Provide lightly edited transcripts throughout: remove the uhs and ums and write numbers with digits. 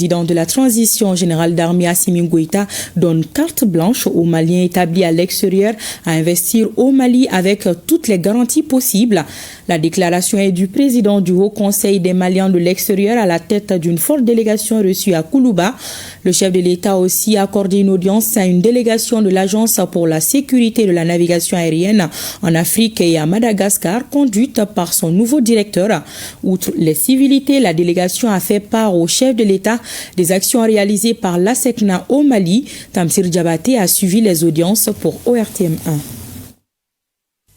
Le président de la transition générale d'armée Assimi Goïta donne carte blanche aux Maliens établis à l'extérieur à investir au Mali avec toutes les garanties possibles. La déclaration est du président du Haut Conseil des Maliens de l'extérieur à la tête d'une forte délégation reçue à Koulouba. Le chef de l'État a aussi accordé une audience à une délégation de l'Agence pour la sécurité de la navigation aérienne en Afrique et à Madagascar, conduite par son nouveau directeur. Outre les civilités, la délégation a fait part au chef de l'État des actions réalisées par l'ASECNA au Mali. Tamsir Diabaté a suivi les audiences pour ORTM1.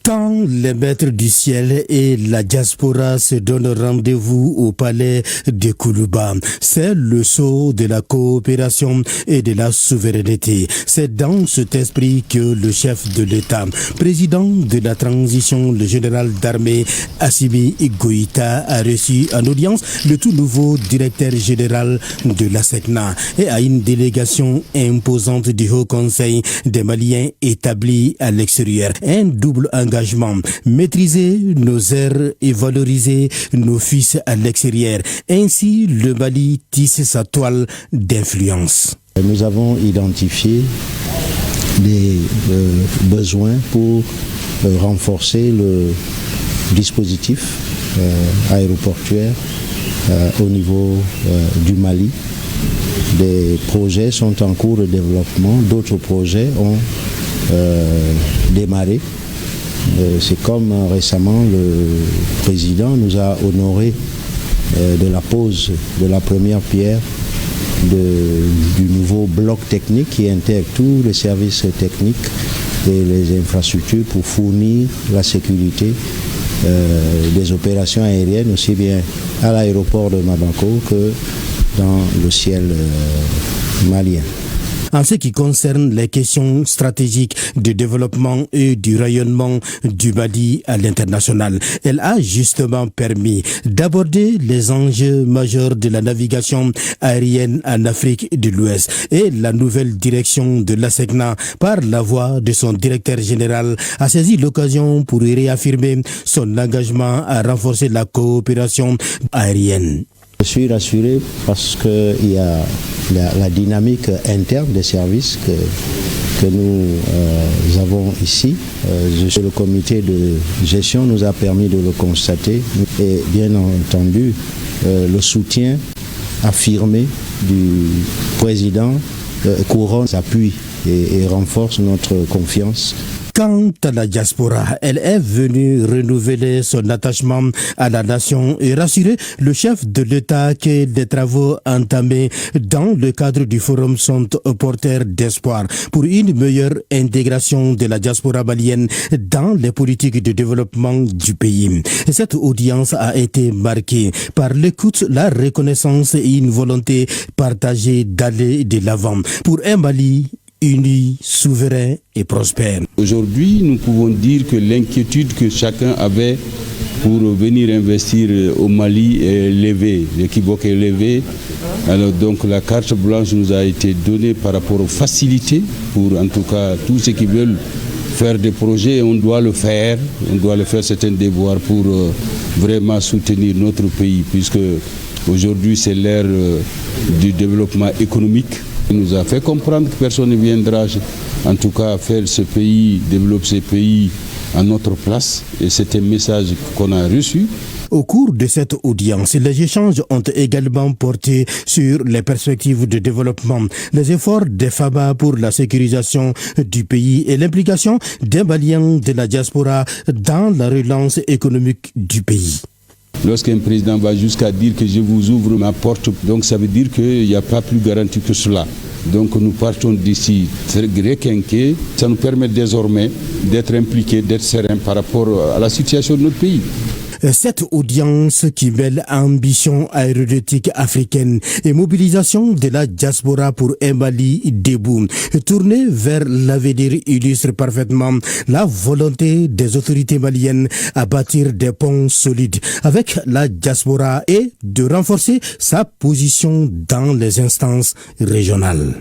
Quand les maîtres du ciel et la diaspora se donnent rendez-vous au palais de Koulouba, c'est le sceau de la coopération et de la souveraineté. C'est dans cet esprit que le chef de l'État, président de la transition, le général d'armée Assimi Goïta, a reçu en audience le tout nouveau directeur général de l'ASECNA et à une délégation imposante du Haut Conseil des Maliens établis à l'extérieur. Un double engagement: maîtriser nos airs et valoriser nos fils à l'extérieur. Ainsi, le Mali tisse sa toile d'influence. Nous avons identifié des besoins pour renforcer le dispositif aéroportuaire au niveau du Mali. Des projets sont en cours de développement, d'autres projets ont démarré. C'est comme récemment le président nous a honoré de la pose de la première pierre du nouveau bloc technique qui intègre tous les services techniques et les infrastructures pour fournir la sécurité des opérations aériennes aussi bien à l'aéroport de Bamako que dans le ciel malien. En ce qui concerne les questions stratégiques de développement et du rayonnement du Mali à l'international, elle a justement permis d'aborder les enjeux majeurs de la navigation aérienne en Afrique de l'Ouest et la nouvelle direction de l'ASECNA, par la voix de son directeur général, a saisi l'occasion pour réaffirmer son engagement à renforcer la coopération aérienne. Je suis rassuré parce qu'il y a la dynamique interne des services que nous avons ici. Le comité de gestion nous a permis de le constater et bien entendu le soutien affirmé du président couronne s'appuie et renforce notre confiance. Quant à la diaspora, elle est venue renouveler son attachement à la nation et rassurer le chef de l'État que des travaux entamés dans le cadre du forum sont porteurs d'espoir pour une meilleure intégration de la diaspora malienne dans les politiques de développement du pays. Cette audience a été marquée par l'écoute, la reconnaissance et une volonté partagée d'aller de l'avant pour un Mali unis, souverains et prospères. Aujourd'hui, nous pouvons dire que l'inquiétude que chacun avait pour venir investir au Mali est levée, l'équivoque est levé. Alors donc la carte blanche nous a été donnée par rapport aux facilités pour en tout cas tous ceux qui veulent faire des projets, on doit le faire, c'est un devoir pour vraiment soutenir notre pays puisque aujourd'hui c'est l'ère du développement économique. Il nous a fait comprendre que personne ne viendra en tout cas faire ce pays, développer ce pays à notre place et c'est un message qu'on a reçu. Au cours de cette audience, les échanges ont également porté sur les perspectives de développement, les efforts des FABA pour la sécurisation du pays et l'implication des Maliens de la diaspora dans la relance économique du pays. Lorsqu'un président va jusqu'à dire que je vous ouvre ma porte, donc ça veut dire qu'il n'y a pas plus garanti que cela. Donc nous partons d'ici très requinqués. Ça nous permet désormais d'être impliqués, d'être sereins par rapport à la situation de notre pays. Cette audience qui mêle ambition aéronautique africaine et mobilisation de la diaspora pour un Mali debout, tournée vers l'avenir, illustre parfaitement la volonté des autorités maliennes à bâtir des ponts solides avec la diaspora et de renforcer sa position dans les instances régionales.